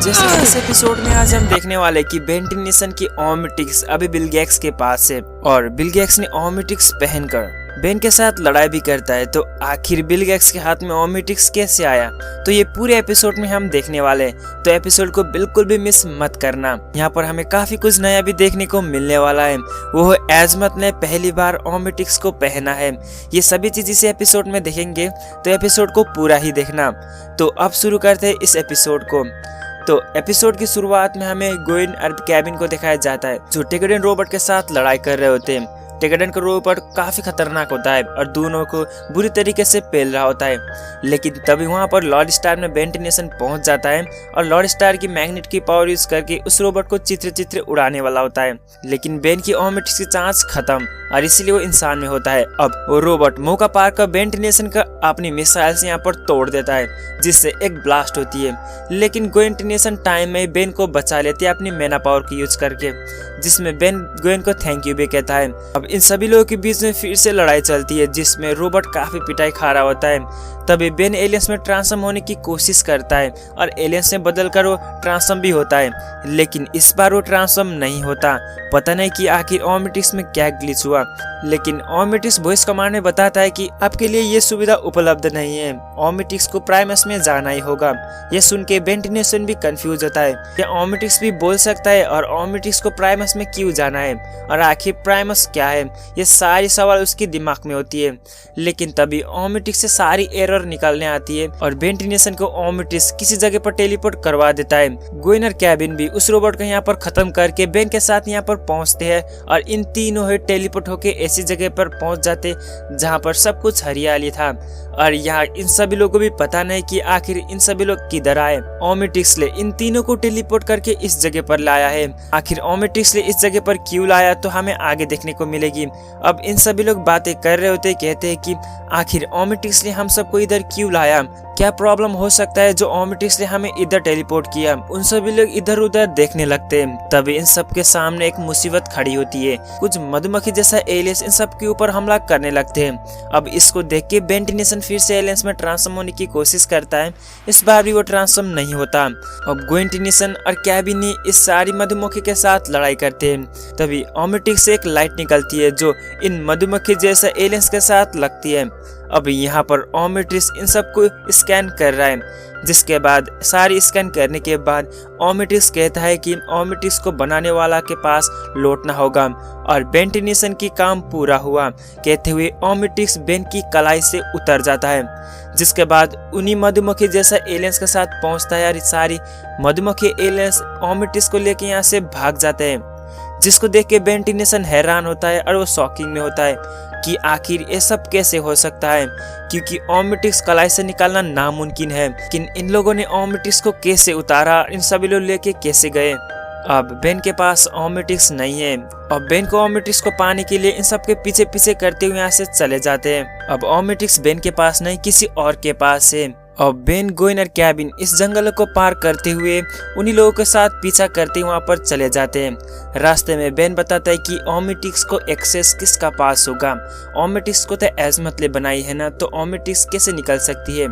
जैसे इस एपिसोड में आज हम देखने वाले कि बेन टेनिसन की ओमनिट्रिक्स अभी बिल गेट्स के पास है और बिल गेट्स ने ओमनिट्रिक्स पहनकर बेन के साथ लड़ाई भी करता है। तो आखिर बिल गेट्स के हाथ में ओमनिट्रिक्स कैसे आया, तो ये पूरे एपिसोड में हम देखने वाले हैं। तो एपिसोड को बिल्कुल भी मिस मत करना। यहाँ पर हमें काफी कुछ नया भी देखने को मिलने वाला है। वो एजमत ने पहली बार ओमनिट्रिक्स को पहना है। ये सभी चीज इस एपिसोड में देखेंगे, तो एपिसोड को पूरा ही देखना। तो अब शुरू करते हैं इस एपिसोड को। तो एपिसोड की शुरुआत में हमें गोइन और कैबिन को दिखाया जाता है, जो टेगडन रोबोट के साथ लड़ाई कर रहे होते हैं। टेगडन का रोबोट काफी खतरनाक होता है और दोनों को बुरी तरीके से पेल रहा होता है। लेकिन तभी वहां पर लॉर्ड स्टार में बेन टेनिसन पहुंच जाता है और लॉर्ड स्टार की मैग्नेट की पावर यूज करके उस रोबोट को चित्र उड़ाने वाला होता है। लेकिन बेन की ओमनिट्रिक्स की चांस खत्म और इसीलिए वो इंसान में होता है। अब वो रोबोट मौका पार कर बेन टेनिसन का अपनी मिसाइल से यहाँ पर तोड़ देता है, जिससे एक ब्लास्ट होती है। लेकिन बेन टेनिसन टाइम में बेन को बचा लेती है अपनी मैना पावर की यूज करके, जिसमें बेन गोइन को थैंक यू भी कहता है। अब इन सभी लोगों के बीच में फिर से लड़ाई चलती है, जिसमें रोबोट काफी पिटाई खा रहा होता है। तभी बेन एलियंस में ट्रांसफॉर्म होने की कोशिश करता है और एलियंस में बदलकर वो ट्रांसफॉर्म भी होता है। लेकिन इस बार वो ट्रांसफॉर्म नहीं होता। पता नहीं कि आखिर ओमनिट्रिक्स में क्या ग्लिच हुआ। लेकिन ओमनिट्रिक्स वॉइस कमांड में बताता है कि आपके लिए ये सुविधा उपलब्ध नहीं है, ओमनिट्रिक्स को प्राइमस में जाना ही होगा। ये सुन के बेन टेनिसन भी कंफ्यूज होता है। क्या ओमनिट्रिक्स भी बोल सकता है और ओमनिट्रिक्स को प्राइमस में क्यों जाना है और आखिर प्राइमस क्या है, ये सारी सवाल उसके दिमाग में होती है। लेकिन तभी ओमनिट्रिक्स से सारी एरर निकालने आती है और बेन टेनिसन को ओमनिट्रिक्स किसी जगह पर टेलीपोर्ट करवा देता है। गोइन और कैबिन भी उस रोबोट को यहाँ पर खत्म करके बेन के साथ यहाँ पर पहुंचते हैं और इन तीनों ही टेलीपोर्ट होके ऐसी जगह पर पहुंच जाते जहां पर सब कुछ हरियाली था। और यहाँ इन सभी लोगों को भी पता नहीं कि आखिर इन सभी लोग किधर आए। ओमनिट्रिक्स ने इन तीनों को टेलीपोर्ट करके इस जगह पर लाया है। आखिर ओमनिट्रिक्स ने इस जगह पर क्यों लाया, तो हमें आगे देखने को मिलेगी। अब इन सभी लोग बातें कर रहे होते, कहते हैं कि आखिर ओमनिट्रिक्स ने हम सबको इधर क्यों लाया, क्या प्रॉब्लम हो सकता है जो ओमनिट्रिक्स ने हमें इधर टेलीपोर्ट किया। उन सभी लोग इधर उधर देखने लगते हैं। तभी इन सब के सामने एक मुसीबत खड़ी होती है। कुछ मधुमक्खी जैसा एलियंस इन सब के ऊपर हमला करने लगते हैं। अब इसको देख के बेन टेनिसन फिर से एलियंस में ट्रांसफॉर्म होने की कोशिश करता है। इस बार भी वो ट्रांसफॉर्म नहीं होता। अब गोइन टेनिसन और कैबिन इस सारी मधुमक्खी के साथ लड़ाई करते हैं। तभी ओमनिट्रिक्स से एक लाइट निकलती है जो इन मधुमक्खी जैसा एलियंस के साथ लगती है। अब यहाँ पर ओमनिट्रिक्स इन सबको स्कैन कर रहा है, जिसके बाद सारी स्कैन करने के बाद ओमनिट्रिक्स कहता है कि ओमनिट्रिक्स को बनाने वाला के पास लौटना होगा और बेन टेनिसन की काम पूरा हुआ कहते हुए ओमनिट्रिक्स बेन की कलाई से उतर जाता है। जिसके बाद उन्हीं मधुमक्खी जैसा एलियंस के साथ पहुंचता है और सारी मधुमक्खी एलियंस ओमनिट्रिक्स को लेके यहाँ से भाग जाते हैं, जिसको देख के बेन टेनिसन हैरान होता है और वो शॉकिंग में होता है कि आखिर ये सब कैसे हो सकता है, क्योंकि ओमनिट्रिक्स कलाई से निकालना नामुमकिन है। लेकिन इन लोगों ने ओमनिट्रिक्स को कैसे उतारा, इन सभी लोग लेके कैसे गए। अब बेन के पास ओमनिट्रिक्स नहीं है। अब बेन को ओमनिट्रिक्स को पाने के लिए इन सब के पीछे पीछे करते हुए यहाँ से चले जाते हैं। अब ओमनिट्रिक्स बेन के पास नहीं, किसी और के पास है। और बेन गोइन और कैबिन इस जंगल को पार करते हुए उन्हीं लोगों के साथ पीछा करते वहां पर चले जाते हैं। रास्ते में बेन बताता है कि ओमनिट्रिक्स को एक्सेस किसका पास होगा। ओमनिट्रिक्स को तो एजमत ने बनाई है ना, तो ओमनिट्रिक्स कैसे निकल सकती है।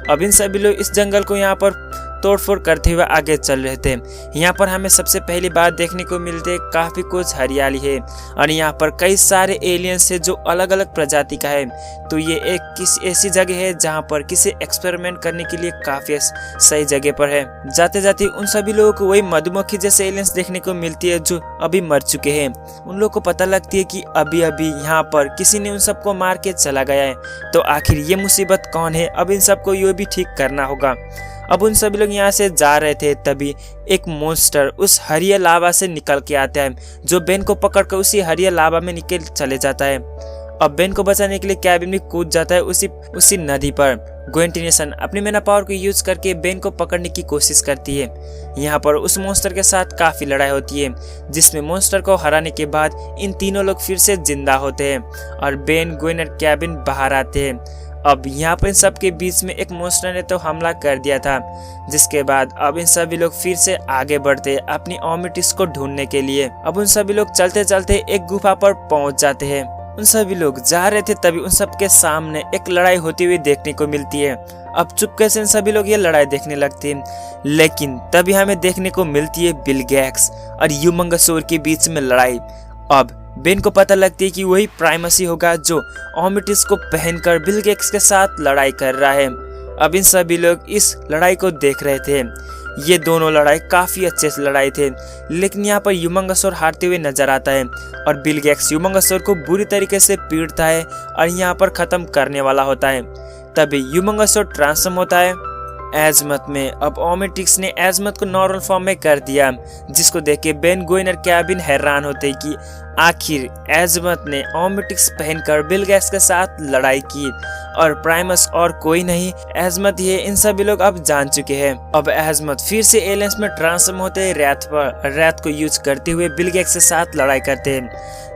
अब इन सभी लोग इस जंगल को यहाँ पर तोड़फोड़ करते हुए आगे चल रहे थे। यहाँ पर हमें सबसे पहली बात देखने को मिलते काफी कुछ हरियाली है और यहाँ पर कई सारे एलियंस है जो अलग अलग प्रजाति का है। तो ये एक किसी ऐसी जगह है जहाँ पर किसी एक्सपेरिमेंट करने के लिए काफी सही जगह पर है। जाते जाते उन सभी लोगों को वही मधुमक्खी जैसे एलियंस देखने को मिलती है जो अभी मर चुके हैं। उन लोगों को पता लगती है कि अभी अभी यहाँ पर किसी ने उन सबको मार के चला गया है। तो आखिर ये मुसीबत कौन है, अब इन सबको ये भी ठीक करना होगा। अब उन सभी लोग यहाँ से जा रहे थे, तभी एक मॉन्स्टर उस हरिया लावा से निकल के आता है, जो बेन को पकड़कर उसी हरिया लावा में निकल चले जाता है। अब बेन को बचाने के लिए कैबिन भी कूद जाता है उसी नदी पर। गोइन टेनिसन अपनी मैना पावर को यूज करके बेन को पकड़ने की कोशिश करती है। यहाँ पर उस मॉन्स्टर के साथ काफी लड़ाई होती है, जिसमें मॉन्स्टर को हराने के बाद इन तीनों लोग फिर से जिंदा होते हैं और बेन, गोइन और कैबिन बाहर आते हैं। अब यहाँ पर इन सब के बीच में एक मॉन्स्टर ने तो हमला कर दिया था, जिसके बाद अब इन सभी लोग फिर से आगे बढ़ते अपनी ओमनिट्रिक्स को ढूंढने के लिए। अब उन सभी लोग चलते चलते एक गुफा पर पहुंच जाते हैं। उन सभी लोग जा रहे थे तभी उन सबके सामने एक लड़ाई होती हुई देखने को मिलती है। अब चुपके से इन सभी लोग ये लड़ाई देखने लगते हैं, लेकिन तभी हमें देखने को मिलती है बिल गेट्स और ह्यूमंगसौर के बीच में लड़ाई। अब बेन को पता लगती है कि वही प्राइमेसी होगा जो ओमिटिस को पहनकर बिल गेट्स के साथ लड़ाई कर रहा है। अब इन सभी लोग इस लड़ाई को देख रहे थे। ये दोनों लड़ाई काफी अच्छे से लड़ाई थे, लेकिन यहाँ पर ह्यूमंगसौर हारते हुए नजर आता है और बिल गेट्स ह्यूमंगसौर को बुरी तरीके से पीटता है और यहाँ पर खत्म करने वाला होता है। तभी ह्यूमंगसौर ट्रांसफॉर्म होता है एजमथ में। अब ओमेटिक्स ने एजमथ को नॉर्मल फॉर्म में कर दिया, जिसको देख के बेन, ग्वेन और केविन हैरान होते कि आखिर एजमथ ने ओमेटिक्स पहनकर बिल गेट्स के साथ लड़ाई की और प्राइमस और कोई नहीं एजमथ ही है। इन सभी लोग अब जान चुके हैं। अब एजमथ फिर से एलियंस में ट्रांसफॉर्म होते हैं रैथ पर। रैथ को यूज करते हुए बिल गेट्स के साथ लड़ाई करते हैं,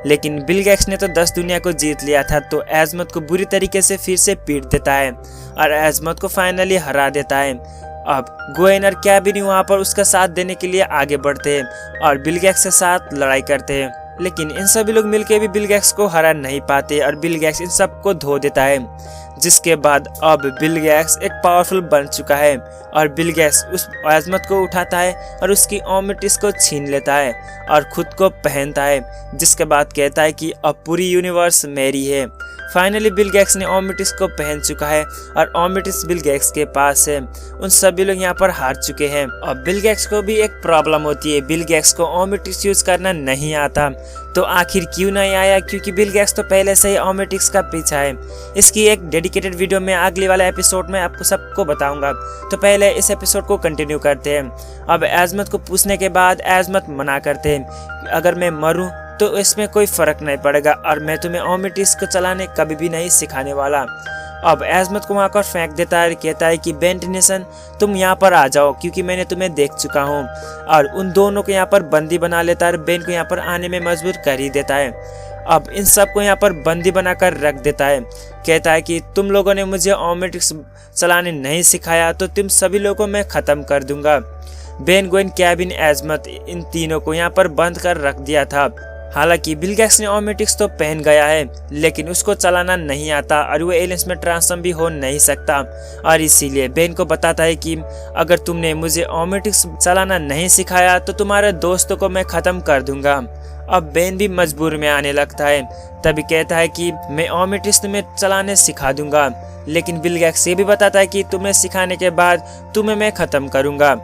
लेकिन बिल गेट्स ने तो 10 दुनिया को जीत लिया था, तो एजमथ को बुरी तरीके से फिर से पीट देता है और एजमथ को फाइनली हरा देता है। अब ग्वेन और केविन वहाँ पर उसका साथ देने के लिए आगे बढ़ते हैं और बिल गेट्स के साथ लड़ाई करते हैं, लेकिन इन सभी लोग मिलकर भी बिल गेट्स को हरा नहीं पाते और बिल गेट्स इन सबको धो देता है। जिसके बाद अब बिल गेट्स एक पावरफुल बन चुका है और बिल गेट्स उस एजमथ को उठाता है और उसकी ओमेटिस को छीन लेता है और खुद को पहनता है, जिसके बाद कहता है कि अब पूरी यूनिवर्स मेरी है। फाइनली बिल गेट्स ने ओमेटिस को पहन चुका है और ओमेटिस बिल गेट्स के पास है। उन सभी लोग यहाँ पर हार चुके हैं। अब बिल गेट्स को भी एक प्रॉब्लम होती है, बिल गेट्स को ओमेटिस यूज करना नहीं आता। तो आखिर क्यों नहीं आया? क्योंकि बिल गेट्स तो पहले से ही ओमेटिक्स का पीछा है। इसकी एक डेडिकेटेड वीडियो में अगले वाले एपिसोड में आपको सबको बताऊंगा। तो पहले इस एपिसोड को कंटिन्यू करते हैं। अब एजमथ को पूछने के बाद एजमथ मना करते हैं, अगर मैं मरूं तो इसमें कोई फर्क नहीं पड़ेगा और मैं तुम्हें ओमेटिस को चलाने कभी भी नहीं सिखाने वाला। अब एजमथ को वहाँ पर फेंक देता है, कहता है कि बेन टेनिसन तुम यहाँ पर आ जाओ क्योंकि मैंने तुम्हें देख चुका हूँ, और उन दोनों को यहाँ पर बंदी बना लेता है और बेन को यहाँ पर आने में मजबूर कर ही देता है। अब इन सबको यहाँ पर बंदी बनाकर रख देता है, कहता है कि तुम लोगों ने मुझे ओमेटिक्स चलाने नहीं सिखाया तो तुम सभी लोगों को मैं खत्म कर दूंगा। बेन, ग्वेन, केविन, एजमथ इन तीनों को यहाँ पर बंद कर रख दिया था। हालांकि बिल गेट्स ने ओमेटिक्स तो पहन गया है, लेकिन उसको चलाना नहीं आता और वो एलियंस में ट्रांसफॉर्म भी हो नहीं सकता, और इसीलिए बेन को बताता है कि अगर तुमने मुझे ओमेटिक्स चलाना नहीं सिखाया तो तुम्हारे दोस्तों को मैं खत्म कर दूंगा। अब बेन भी मजबूर में आने लगता है, तभी कहता है कि मैं ओमेटिक्स तुम्हें चलाने सिखा दूंगा, लेकिन बिल गेट्स ये भी बताता है कि तुम्हें सिखाने के बाद तुम्हें मैं खत्म करूंगा।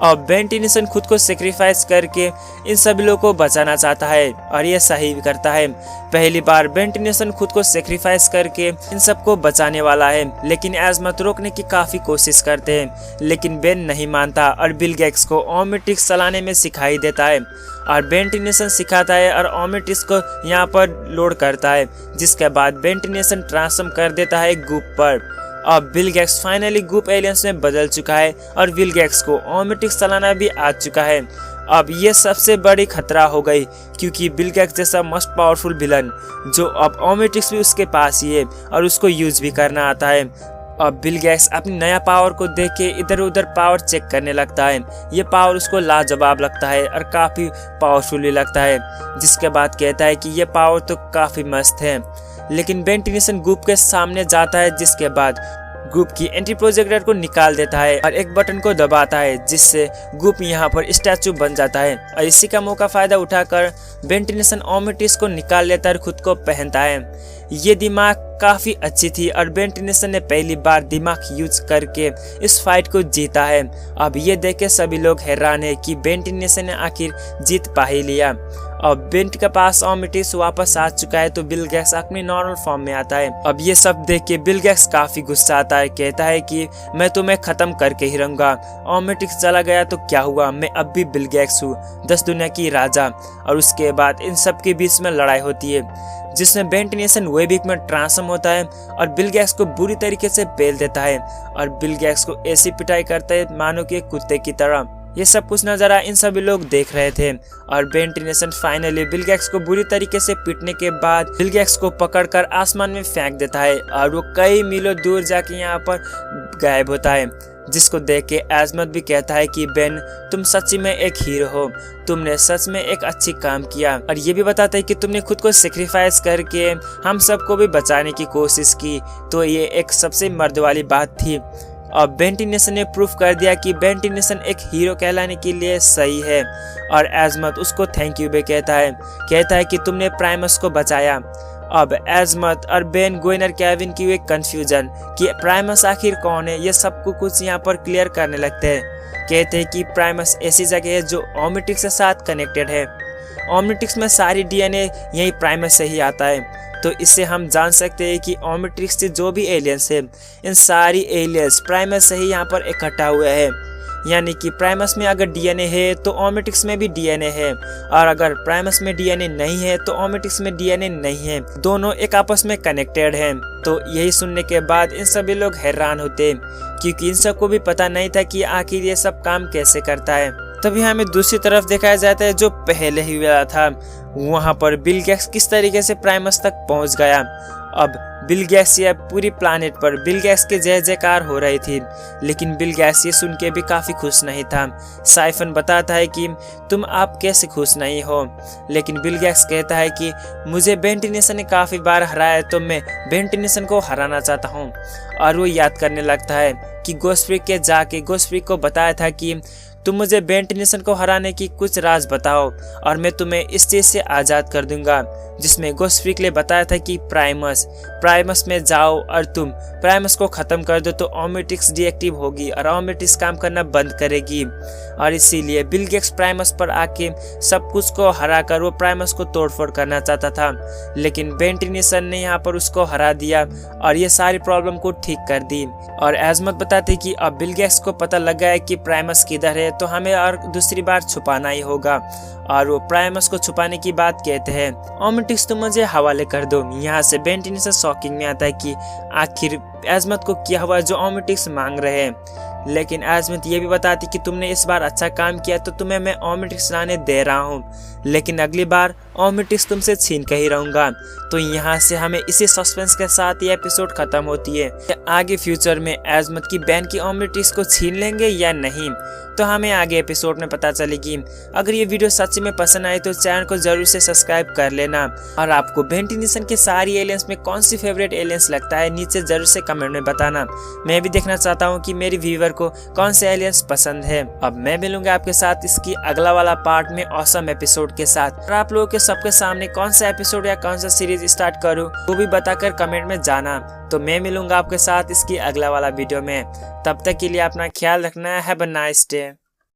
अब बेन टेनिसन खुद को सेक्रीफाइस करके इन सभी लोगों को बचाना चाहता है और ये सही भी करता है। पहली बार बेन टेनिसन खुद को सेक्रीफाइस करके इन सबको बचाने वाला है, लेकिन एजमथ रोकने की काफी कोशिश करते हैं, लेकिन बेन नहीं मानता और बिल गेट्स को ओमेटिक्स चलाने में सिखाई देता है और बेन टेनिसन सिखाता है और ओमेटिक्स को यहाँ पर लोड करता है, जिसके बाद बेन टेनिसन ट्रांसफॉर्म कर देता है गूप पर। अब Bill Gates finally Goop aliens में बदल चुका है और बिल गेट्स को ओमेटिक्स चलाना भी आ चुका है। अब ये सबसे बड़ी खतरा हो गई, क्योंकि बिल गेट्स जैसा मोस्ट पावरफुल विलन जो अब ओमेटिक्स भी उसके पास ही है और उसको यूज भी करना आता है। अब बिल गेट्स अपनी नया पावर को देख के इधर उधर पावर चेक करने लगता है। ये पावर उसको लाजवाब लगता है और काफी पावरफुल भी लगता है, जिसके बाद कहता है कि ये पावर तो काफी मस्त है। लेकिन बेन टेनिसन गूप के सामने जाता है, जिसके बाद गूप की एंटी प्रोजेक्टर को निकाल देता है और एक बटन को दबाता है, जिससे गूप यहाँ पर स्टैचू बन जाता है। और इसी का मौका फायदा उठाकर बेन टेनिसन ओमेटिक्स को निकाल लेता है और खुद को पहनता है। ये दिमाग काफी अच्छी थी और बेन टेनिसन ने पहली बार दिमाग यूज करके इस फाइट को जीता है। अब ये देख के सभी लोग हैरान है कि बेन टेनिसन ने आखिर जीत पा ही लिया। अब बेन के पास ओमेटिक्स वापस आ चुका है, तो बिल गेट्स अपनी नॉर्मल फॉर्म में आता है। अब ये सब देख के बिल गेट्स काफी गुस्सा आता है, कहता है कि मैं तुम्हें खत्म करके ही रहूंगा। ओमेटिक्स चला गया तो क्या हुआ, मैं अब भी बिल गेट्स हूँ, 10 दुनिया की राजा। और उसके बाद इन सब के बीच में लड़ाई होती है, जिसमें बेन टेनिसन वेबिक में ट्रांसफॉर्म होता है और बिल गेट्स को बुरी तरीके से पेल देता है और बिल गेट्स को ऐसी पिटाई करता है मानो कि कुत्ते की तरह। ये सब कुछ नजारा इन सभी लोग देख रहे थे और Ben Tennyson finally Bill Gates को बुरी तरीके से पीटने के बाद बिल गेट्स को पकड़कर आसमान में फेंक देता है और वो कई मीलों दूर जाके यहाँ पर गायब होता है, जिसको देख के एजमत भी कहता है कि बेन तुम सच्ची में एक हीरो हो, तुमने सच में एक अच्छी काम किया। और ये भी बताता है कि तुमने खुद को सेक्रीफाइस करके हम सबको भी बचाने की कोशिश की, तो ये एक सबसे मर्द वाली बात थी। और बेन टेनिसन ने प्रूफ कर दिया कि बेन टेनिसन एक हीरो कहलाने के लिए सही है। और एजमत उसको थैंक यू भी कहता है कि तुमने प्राइमस को बचाया। अब एजमत और बेन गोइनर केविन की एक कंफ्यूजन कि प्राइमस आखिर कौन है, ये सबको कुछ यहाँ पर क्लियर करने लगते हैं। कहते हैं कि प्राइमस ऐसी जगह है जो ओमनिट्रिक्स के साथ कनेक्टेड है। ओमनिट्रिक्स में सारी डीएनए यही प्राइमस से ही आता है, तो इससे हम जान सकते हैं कि ओमनिट्रिक्स से जो भी एलियंस है, इन सारी एलियंस प्राइमस से ही यहाँ पर इकट्ठा हुए हैं। यानी कि प्राइमस में अगर डीएनए है तो ओमनिट्रिक्स में भी डीएनए है, और अगर प्राइमस में डीएनए नहीं है तो ओमनिट्रिक्स में डीएनए नहीं है, दोनों एक आपस में कनेक्टेड हैं। तो यही सुनने के बाद इन सभी लोग हैरान होते, क्योंकि इन सबको भी पता नहीं था कि आखिर ये सब काम कैसे करता है। तभी हमें दूसरी तरफ दिखाया जाता है जो पहले ही हुआ था, वहां पर बिल गेट्स किस तरीके से प्राइमस तक पहुंच गया। अब बिल गेट्स या पूरी प्लानेट पर बिल गेट्स के जय जयकार हो रही थी, लेकिन बिल गेट्स ये सुन के भी काफी खुश नहीं था। साइफन बताता है कि तुम आप कैसे खुश नहीं हो, लेकिन बिल गेट्स कहता है कि मुझे बेन टेनिसन ने काफी बार हराया है, तो मैं बेन टेनिसन को हराना चाहता हूँ। और वो याद करने लगता है कि गोस्ट फ्रीक के जाके गोस्ट फ्रीक को बताया था कि तुम मुझे बेन टेनिसन को हराने की कुछ राज बताओ और मैं तुम्हें इस चीज से आजाद कर दूंगा, जिसमें गोस्ट फ्रीक ने बताया था कि प्राइमस में जाओ और तुम प्राइमस को खत्म कर दो तो ओमनिट्रिक्स डीएक्टिव होगी और ओमनिट्रिक्स काम करना बंद करेगी। और इसीलिए बिल गेट्स प्राइमस पर आके सब कुछ को हराकर वो प्राइमस को तोड़फोड़ करना चाहता था, लेकिन बेन टेनिसन ने यहाँ पर उसको हरा दिया और ये सारी प्रॉब्लम को ठीक कर दी। और एजमत बताते कि अब बिल गेट्स को पता लग गया है कि प्राइमस किधर है, तो हमें और दूसरी बार छुपाना ही होगा। और वो प्राइमस को छुपाने की बात कहते हैं, ओमनिट्रिक्स तुम मुझे हवाले कर दो। यहाँ से बेन टेनिसन शॉकिंग में आता है कि आखिर एजमत को क्या हुआ जो ओमनिट्रिक्स मांग रहे हैं। लेकिन एजमत ये भी बताती कि तुमने इस बार अच्छा काम किया तो तुम्हें मैं ओमनिट्रिक्स लाने दे रहा हूँ, लेकिन अगली बार ओमनिट्रिक्स तुमसे छीन कर ही रहूंगा। तो यहाँ से हमें इसी सस्पेंस के साथ ये एपिसोड खत्म होती है। आगे फ्यूचर में एजमत की बेन की ओमनिट्रिक्स को छीन लेंगे या नहीं, तो हमें आगे एपिसोड में पता चलेगी। अगर ये वीडियो सच में पसंद आए तो चैनल को जरूर से सब्सक्राइब कर लेना। और आपको बेन टेनिसन के सारी एलियंस में कौन सी फेवरेट एलियंस लगता है नीचे जरूर से कमेंट में बताना। मैं भी देखना चाहता हूँ कि मेरे व्यूअर को कौन से एलियंस पसंद है। अब मैं मिलूंगा आपके साथ इसकी अगला वाला पार्ट में ऑसम एपिसोड के साथ। और आप लोगों के सबके सामने कौन सा एपिसोड या कौन सा सीरीज स्टार्ट करूँ वो भी बताकर कमेंट में जाना। तो मैं मिलूंगा आपके साथ इसकी अगला वाला वीडियो में। तब तक के लिए अपना ख्याल रखना है। Have a nice day.